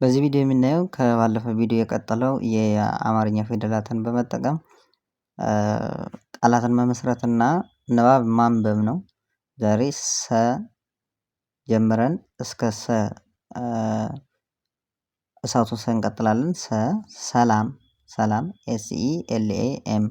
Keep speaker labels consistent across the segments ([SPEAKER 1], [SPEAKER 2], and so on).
[SPEAKER 1] በዚህ ቪዲዮ የምናየው ከባለፈው ቪዲዮ የቀጠለው የአማርኛ ፊደላትን በመጠቀም ቃላትን መመስረትና ንባብ ማንበብ ነው። ዛሬ ሰ ጀምረን እስከ ሰ እሳቱን ሰ እንቀጥላለን። ሰላም ሰላም SELAM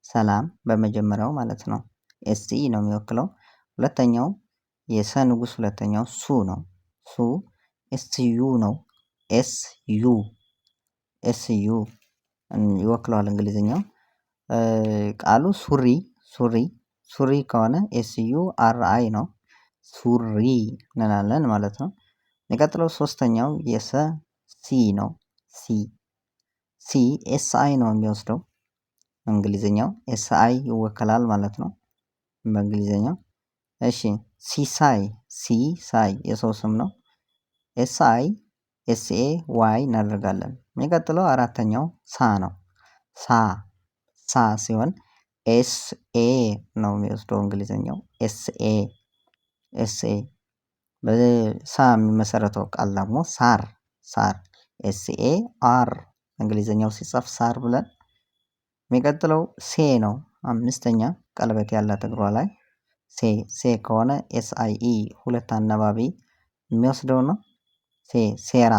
[SPEAKER 1] ሰላም በመጀመሪያው ማለት ነው። SE ነው የሚወክለው። ሁለተኛው የሰ ንጉስ ሁለተኛው ሱ ነው። ሱ SU ነው። SU ይወክለዋል እንግሊዝኛው። ቃሉ ሱሪ ከሆነ SURI ነው። ሱሪ እንላለን ማለት ነው። የሚቀጥለው ሶስተኛው የሰ ሲ ነው። ሲ SI ነው የሚወስደው እንግሊዝኛው SI ይወከላል ማለት ነው በእንግሊዝኛው። እሺ ሲሳይ የሰው ስም ነው። SI እናደርጋለን። የሚቀጥለው አራተኛው ሳ ነው። ሳ ሲሆን SA ነው የሚወስደው እንግሊዝኛው SA በሳ የሚመሰረተው ቃል ደግሞ ሳር SAR እንግሊዝኛው ሲጻፍ ሳር ብለን። የሚቀጥለው ሴ ነው። አምስተኛ ቀለበት ያላት እግሯ ላይ ሴ ከሆነ SIE ሁለት አናባቢ የሚወስደው ነው። ሴራ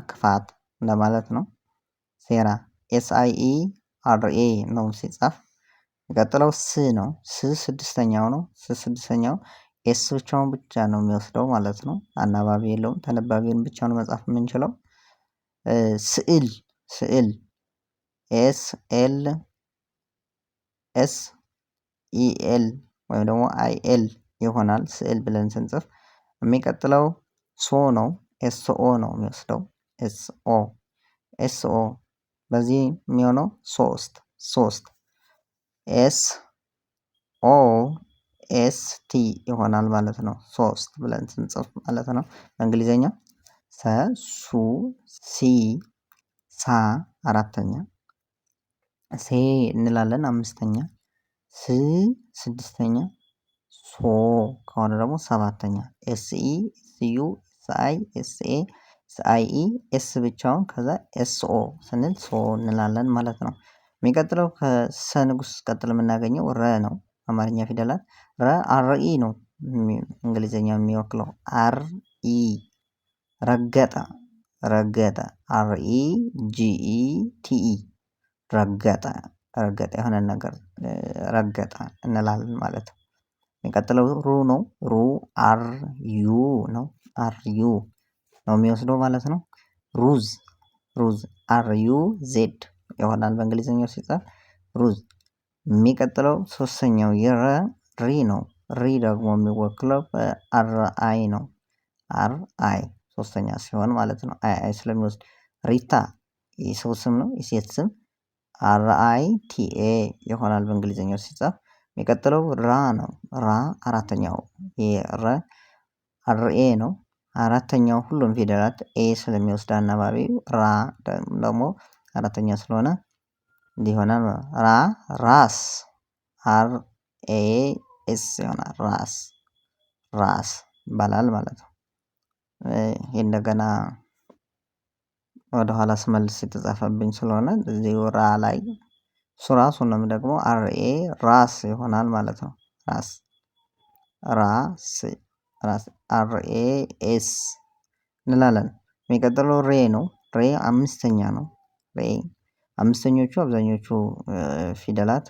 [SPEAKER 1] ክፋት እንደማለት ነው። ሴራ SIERA ነው ሲጻፍ። የሚቀጥለው ስ ነው። ስድስተኛው ነው። ስድስተኛው ኤስ ብቻውን ብቻ ነው የሚወስደው ማለት ነው። አናባቢ የለውም። ተነባቢውን ብቻ ነው መጻፍ የምንችለው። ስዕል SLSEL ወይም ደግሞ IL ይሆናል ስዕል ብለን ስንጽፍ። የሚቀጥለው ሶ ነው። SO ነው የሚወስደው SO በዚህ የሚሆነው ሶስት SOST ይሆናል ማለት ነው። ሶስት ብለን ስንጽፍ ማለት ነው በእንግሊዘኛ። ሱ ሲ ሳ አራተኛ፣ ሴ እንላለን አምስተኛ፣ ስድስተኛ፣ ሶ ከሆነ ደግሞ ሰባተኛ። SESU ኤስ ብቻውን ከዛ SO ስንል ሶ እንላለን ማለት ነው። የሚቀጥለው ከሰ ንጉስ ቀጥል የምናገኘው ረ ነው። አማርኛ ፊደላት RE ነው እንግሊዝኛ የሚወክለው RE ረገጠ REGETE ረገጠ የሆነ ነገር ረገጠ እንላለን ማለት ነው። የሚቀጥለው ሩ ነው። RU ነው የሚወስደው ማለት ነው። ሩዝ RUZ ይሆናል በእንግሊዝኛው ሲጻፍ ሩዝ። የሚቀጥለው ሶስተኛው ሪ ነው። ሪ ደግሞ የሚወክለው RI ነው። RI ሶስተኛ ሲሆን ማለት ነው። አይ ስለሚወስድ ሪታ የሰው ስም ነው። የሴት ስም RITA ይሆናል በእንግሊዝኛው ሲጻፍ። የሚቀጥለው ራ ነው። አራተኛው RA ነው። አራተኛው ሁሉም ፊደላት ስለሚወስድ አናባቢው ራ ደግሞ አራተኛ ስለሆነ እንዲህ ይሆናል። ራስ RAS ይሆናል። ራስ ይባላል ማለት ነው። ይሄ እንደገና ወደኋላ ስመልስ የተጻፈብኝ ስለሆነ እዚሁ ራ ላይ እሱ ራሱንም ደግሞ ራስ ይሆናል ማለት ነው። ራስ RAS እንላለን። የሚቀጥለው ሬ ነው። ሬ አምስተኛ ነው። አምስተኞቹ አብዛኞቹ ፊደላት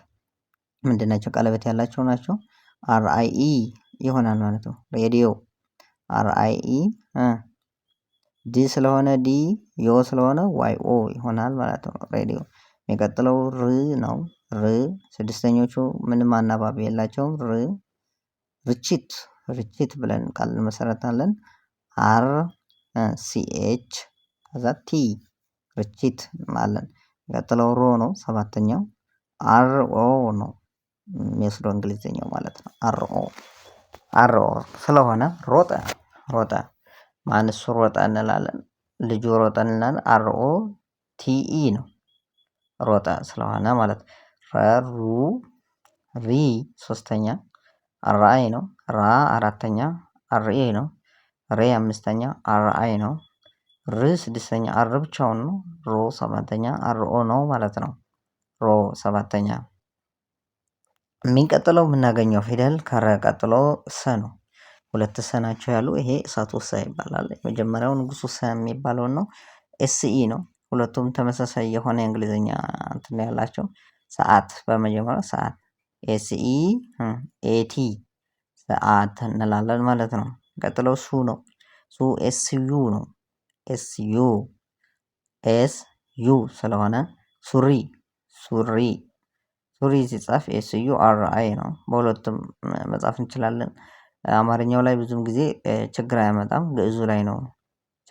[SPEAKER 1] ምንድን ናቸው? ቀለበት ያላቸው ናቸው። RIE ይሆናል ማለት ነው። ሬዲዮ RIE ዲ ስለሆነ ዲ ዮ ስለሆነ YO ይሆናል ማለት ነው። ሬዲዮ። የሚቀጥለው ር ነው። ስድስተኞቹ ምንም አናባቢ የላቸውም። ርችት ብለን ቃል እንመሰረታለን። RCH ከዛ ቲ ርችት ማለት። የሚቀጥለው ሮ ነው። ሰባተኛው RO ነው የሚወስደው እንግሊዝኛው ማለት ነው። RO ስለሆነ ሮጠ ማንሱ ሮጠ እንላለን። ልጁ ሮጠ እንላለን። ROTE ነው ሮጠ ስለሆነ ማለት ነው። ሪ ሶስተኛ RI ነው። አራተኛ RA ነው። ሬ አምስተኛ RI ነው። ር ስድስተኛ አር ብቻውን ነው። ሮ ሰባተኛ አር ኦ ነው ማለት ነው። ሮ ሰባተኛ። የሚቀጥለው የምናገኘው ፊደል ከረ ቀጥሎ ሰ ነው። ሁለት ሰ ናቸው ያሉ። ይሄ እሳቱ ሰ ይባላል። የመጀመሪያው ንጉሱ ሰ የሚባለውን ነው። ኤስኢ ነው። ሁለቱም ተመሳሳይ የሆነ የእንግሊዝኛ እንትን ያላቸው። ሰዓት በመጀመሪያው ሰዓት ኤስኢ ኤቲ ሰዓት እንላለን ማለት ነው። ቀጥሎ ሱ ነው። ሱ ኤስዩ ነው። ኤስዩ ኤስዩ ስለሆነ ሱሪ ሱሪ ሱሪ ሲጻፍ ኤስዩ አር አይ ነው። በሁለቱም መጻፍ እንችላለን። አማርኛው ላይ ብዙም ጊዜ ችግር አያመጣም። ግዕዙ ላይ ነው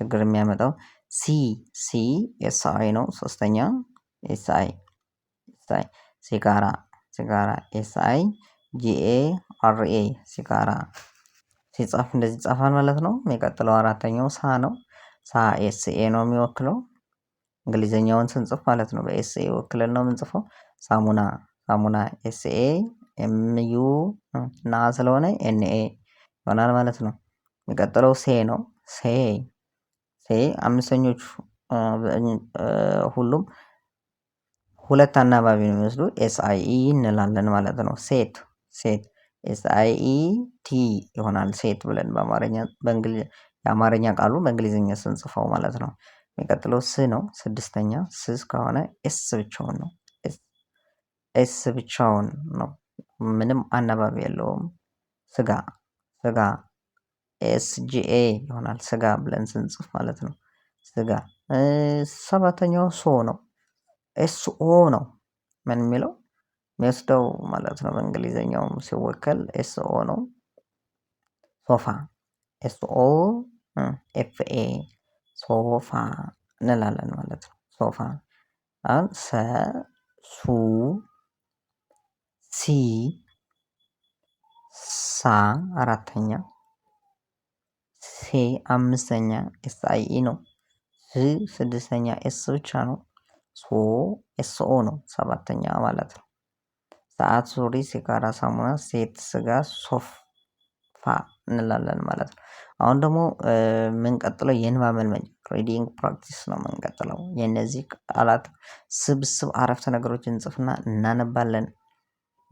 [SPEAKER 1] ችግር የሚያመጣው። ሲ ሲ ኤስ አይ ነው። ሶስተኛ ኤስ አይ ሲጋራ ሲጋራ ኤስ አይ ጂኤ አር ኤ ሲጋራ ሲጻፍ እንደዚህ ይጻፋል ማለት ነው። የሚቀጥለው አራተኛው ሳ ነው። ሳ ኤስኤ ነው የሚወክለው እንግሊዘኛውን ስንጽፍ ማለት ነው። በኤስኤ ወክለን ነው የምንጽፈው። ሳሙና ሳሙና ኤስኤ ኤምዩ እና ስለሆነ ኤንኤ ይሆናል ማለት ነው። የሚቀጥለው ሴ ነው። ሴ ሴ አምስተኞቹ ሁሉም ሁለት አናባቢ ነው የሚወስዱ። ኤስአይኢ እንላለን ማለት ነው። ሴት ሴት ኤስአይኢ ቲ ይሆናል ሴት ብለን በአማርኛ የአማርኛ ቃሉ በእንግሊዝኛ ስንጽፈው ማለት ነው። የሚቀጥለው ስ ነው። ስድስተኛ ስስ ከሆነ ኤስ ብቻውን ነው። ኤስ ብቻውን ነው። ምንም አናባቢ የለውም። ስጋ ስጋ ኤስጂኤ ይሆናል ስጋ ብለን ስንጽፍ ማለት ነው። ስጋ ሰባተኛው ሶ ነው። ኤስኦ ነው ምን የሚለው የሚወስደው ማለት ነው። በእንግሊዘኛውም ሲወከል ኤስኦ ነው። ሶፋ ኤስኦ ኤፍኤ ሶፋ እንላለን ማለት ነው። ሶፋ አሁን ሰ ሱ ሲ ሳ አራተኛ ሴ አምስተኛ ኤስ አይ ኢ ነው። ስ ስድስተኛ ኤስ ብቻ ነው። ሶ ኤስኦ ነው ሰባተኛ ማለት ነው። ሰዓት ሱሪ ሲጋራ ሳሙና ሴት ስጋ ሶፋ እንላለን ማለት ነው። አሁን ደግሞ የምንቀጥለው የንባብ መልመጃ ሪዲንግ ፕራክቲስ ነው የምንቀጥለው። የእነዚህ ቃላት ስብስብ አረፍተ ነገሮችን እንጽፍና እናነባለን።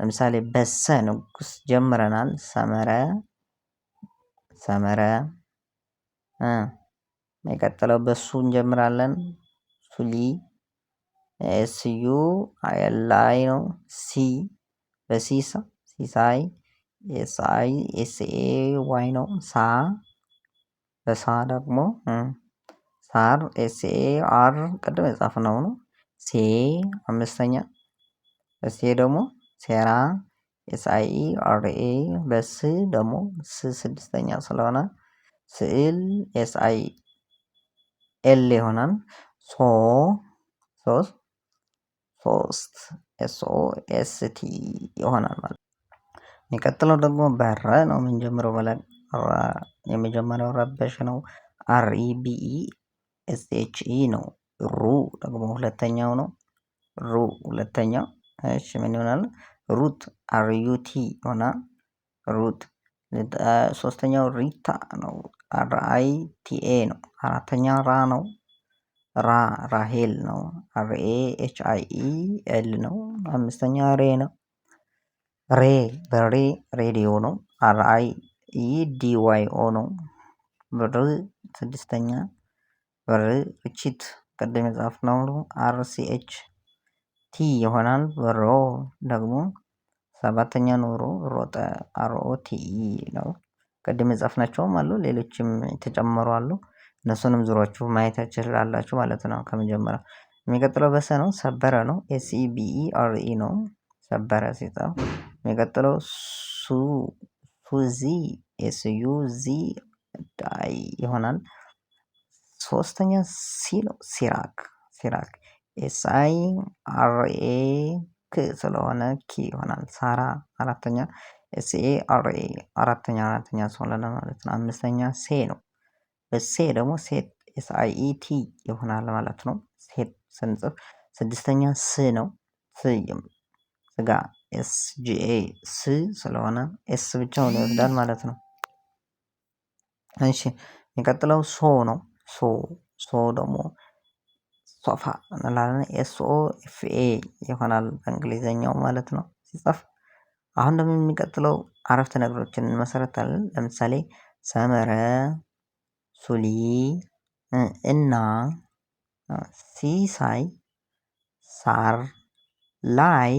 [SPEAKER 1] ለምሳሌ በሰ ንጉስ ጀምረናል። ሰመረ ሰመረ የሚቀጥለው በሱ እንጀምራለን። ሱሊ ኤስዩ አየላይ ነው። ሲ በሲሳ ሲሳይ ኤስአይ ኤስኤ ዋይ ነው። ሳ በሳ ደግሞ ሳር ኤስኤ አር ቅድም የጻፍነው ነው። ሴ አምስተኛ በሴ ደግሞ ሴራ ኤስአይኢ አርኤ በስ ደግሞ ስ ስድስተኛ ስለሆነ ስዕል ኤስአይ ኤል ይሆናል። ሶ ሶስት ሶስት ኤስኦ ኤስቲ ይሆናል ማለት ነው። የሚቀጥለው ደግሞ በረ ነው የምንጀምረው ብለን የመጀመሪያው ረበሽ ነው። አርኢቢኢ ኤስኤችኢ ነው። ሩ ደግሞ ሁለተኛው ነው። ሩ ሁለተኛው እሺ ምን ይሆናል? ሩት አርዩቲ ሆና ሩት። ሶስተኛው ሪታ ነው። አርአይቲኤ ነው። አራተኛ ራ ነው። ራ ራሄል ነው። አርኤ ኤችአይኢ ኤል ነው። አምስተኛ ሬ ነው። ሬ በሬ ሬዲዮ ነው። አርአይ ኢዲዋይኦ ነው። ብር ስድስተኛ ብር ርችት ቅድም የጻፍነው ነው። አርሲኤች ቲ ይሆናል። ብሮ ደግሞ ሰባተኛ ኑሮ ሮጠ አርኦቲኢ ነው። ቅድም የጻፍናቸውም አሉ ሌሎችም የተጨመሩ አሉ። እነሱንም ዙሯችሁ ማየት ትችላላችሁ ማለት ነው። ከመጀመሪያው የሚቀጥለው በሰ ነው። ሰበረ ነው። ኤስኢቢኢ አርኢ ነው። ሰበረ ሲጻፍ የሚቀጥለው ሱዚ ኤስዩ ዚ ዳይ ይሆናል። ሶስተኛ ሲ ነው። ሲራክ ሲራክ ኤስአይ አርኤ ክ ስለሆነ ኪ ይሆናል። ሳራ አራተኛ ኤስኤ አርኤ አራተኛ ስለሆነ ማለት ነው። አምስተኛ ሴ ነው። በሴ ደግሞ ሴት ኤስአይኢቲ ይሆናል ማለት ነው። ሴት ስንጽፍ ስድስተኛ ስ ነው። ስጋ ኤስጂኤ ስ ስለሆነ ኤስ ብቻውን ይወስዳል ማለት ነው። እሺ የሚቀጥለው ሶ ነው። ሶ ሶ ደግሞ ሶፋ እንላለን። SOFA ይሆናል በእንግሊዘኛው ማለት ነው ሲጻፍ። አሁን ደግሞ የሚቀጥለው አረፍተ ነገሮችን እንመሰርታለን። ለምሳሌ ሰመረ፣ ሱሊ እና ሲሳይ ሳር ላይ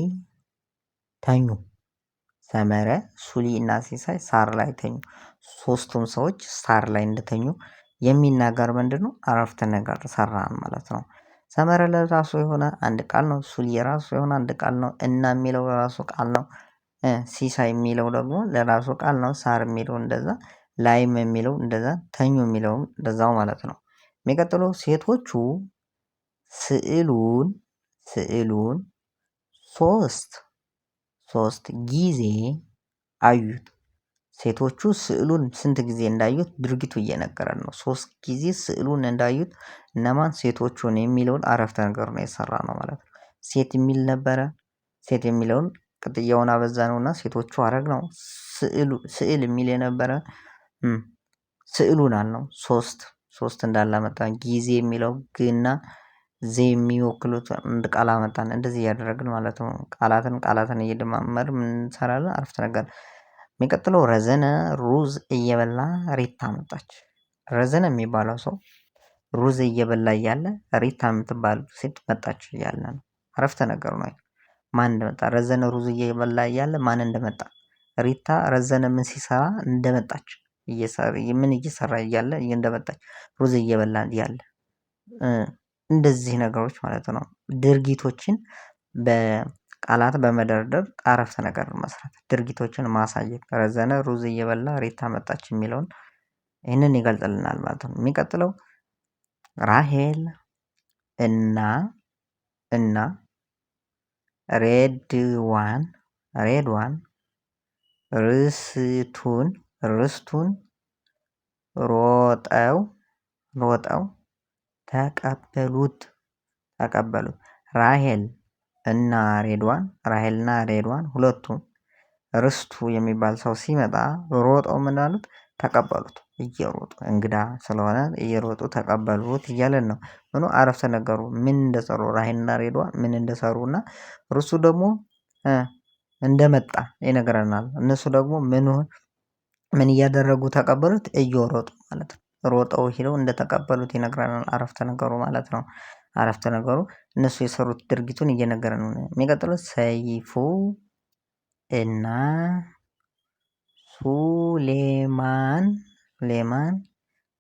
[SPEAKER 1] ተኙ። ሰመረ፣ ሱሊ እና ሲሳይ ሳር ላይ ተኙ። ሶስቱም ሰዎች ሳር ላይ እንደተኙ የሚናገር ምንድነው? አረፍተ ነገር ሰራን ማለት ነው። ሰመረ ለራሱ የሆነ አንድ ቃል ነው። ሱሊ የራሱ የሆነ አንድ ቃል ነው። እና የሚለው ለራሱ ቃል ነው። ሲሳይ የሚለው ደግሞ ለራሱ ቃል ነው። ሳር የሚለው እንደዛ፣ ላይም የሚለው እንደዛ፣ ተኙ የሚለውም እንደዛው ማለት ነው። የሚቀጥለው ሴቶቹ ስዕሉን ሶስት ጊዜ አዩት። ሴቶቹ ስዕሉን ስንት ጊዜ እንዳዩት ድርጊቱ እየነገረን ነው። 3 ጊዜ ስዕሉን እንዳዩት እነማን? ሴቶቹን የሚለውን አረፍተ ነገር ነው የሰራነው ማለት ነው። ሴት የሚል ነበረ። ሴት የሚለውን ቅጥያውን አበዛነውና ሴቶቹ አረግነው። ስዕል የሚል የነበረ ስዕሉን አልነው። ሶስት እንዳለ አመጣን። ጊዜ የሚለው ግና ዜ የሚወክሉት አንድ ቃል አመጣን። እንደዚህ እያደረግን ማለት ነው። ቃላትን እየደማመር ምን እንሰራለን? አረፍተ ነገር። የሚቀጥለው ረዘነ ሩዝ እየበላ ሪታ መጣች። ረዘነ የሚባለው ሰው ሩዝ እየበላ እያለ ሪታ የምትባል ሴት መጣች እያለ ነው። አረፍተ ነገር ነው። ማን እንደመጣ? ረዘነ ሩዝ እየበላ እያለ ማን እንደመጣ? ሪታ ረዘነ ምን ሲሰራ እንደመጣች፣ ምን እየሰራ እያለ እንደመጣች፣ ሩዝ እየበላ እያለ፣ እንደዚህ ነገሮች ማለት ነው። ድርጊቶችን በቃላት በመደርደር አረፍተ ነገር መስራት፣ ድርጊቶችን ማሳየት። ረዘነ ሩዝ እየበላ ሪታ መጣች የሚለውን ይህንን ይገልጽልናል ማለት ነው። የሚቀጥለው ራሄል እና ሬድዋን ርስቱን ሮጠው ተቀበሉት። ራሄል እና ሬድዋን ሁለቱም ርስቱ የሚባል ሰው ሲመጣ ሮጠው ምን አሉት? ተቀበሉት። እየሮጡ እንግዳ ስለሆነ እየሮጡ ተቀበሉት እያለን ነው። ምኑ አረፍተ ነገሩ ምን እንደሰሩ ራሄልና ሬድዋን ምን እንደሰሩና እርሱ ደግሞ እንደመጣ ይነግረናል። እነሱ ደግሞ ምን እያደረጉ ተቀበሉት? እየሮጡ ማለት ነው። ሮጠው ሄደው እንደተቀበሉት ይነግረናል አረፍተ ነገሩ ማለት ነው። አረፍተ ነገሩ እነሱ የሰሩት ድርጊቱን እየነገረን ነው። የሚቀጥለው ሰይፉ እና ሱሌማን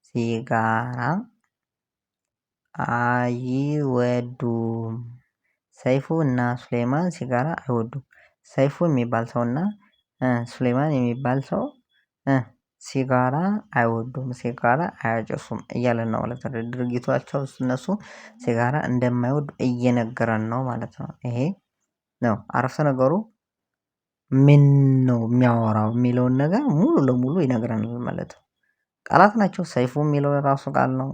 [SPEAKER 1] ሲጋራ አይወዱም። ሰይፉ እና ሱሌማን ሲጋራ አይወዱም። ሰይፉ የሚባል ሰውና ሱሌማን የሚባል ሰው ሲጋራ አይወዱም፣ ሲጋራ አያጨሱም እያለን ነው ማለት ነው። ድርጊቷቸው እነሱ ሲጋራ እንደማይወዱ እየነገረን ነው ማለት ነው። ይሄ ነው አረፍተ ነገሩ ምን ነው የሚያወራው የሚለውን ነገር ሙሉ ለሙሉ ይነግረናል ማለት ነው። ቃላት ናቸው። ሰይፉ የሚለው ራሱ ቃል ነው።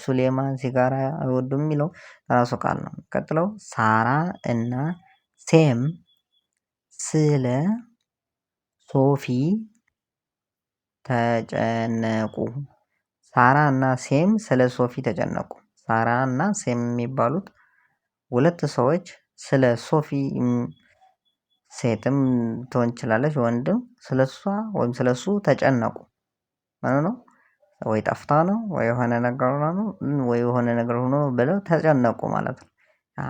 [SPEAKER 1] ሱሌማን ሲጋራ አይወዱም የሚለው ራሱ ቃል ነው። ቀጥለው ሳራ እና ሴም ስለ ሶፊ ተጨነቁ። ሳራ እና ሴም ስለ ሶፊ ተጨነቁ። ሳራ እና ሴም የሚባሉት ሁለት ሰዎች ስለ ሶፊ፣ ሴትም ትሆን ትችላለች ወንድም፣ ስለሷ ወይም ስለሱ ተጨነቁ ማለት ነው። ወይ ጠፍታ ነው ወይ የሆነ ነገር ነው ወይ የሆነ ነገር ሆኖ ብለው ተጨነቁ ማለት ነው።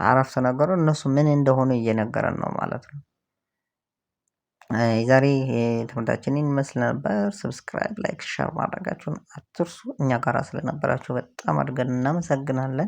[SPEAKER 1] አረፍተ ነገሩ እነሱ ምን እንደሆኑ እየነገረን ነው ማለት ነው። የዛሬ ትምህርታችንን ይመስል ነበር። ሰብስክራይብ፣ ላይክ፣ ሼር ማድረጋችሁን አትርሱ። እኛ ጋራ ስለነበራችሁ በጣም አድርገን እናመሰግናለን።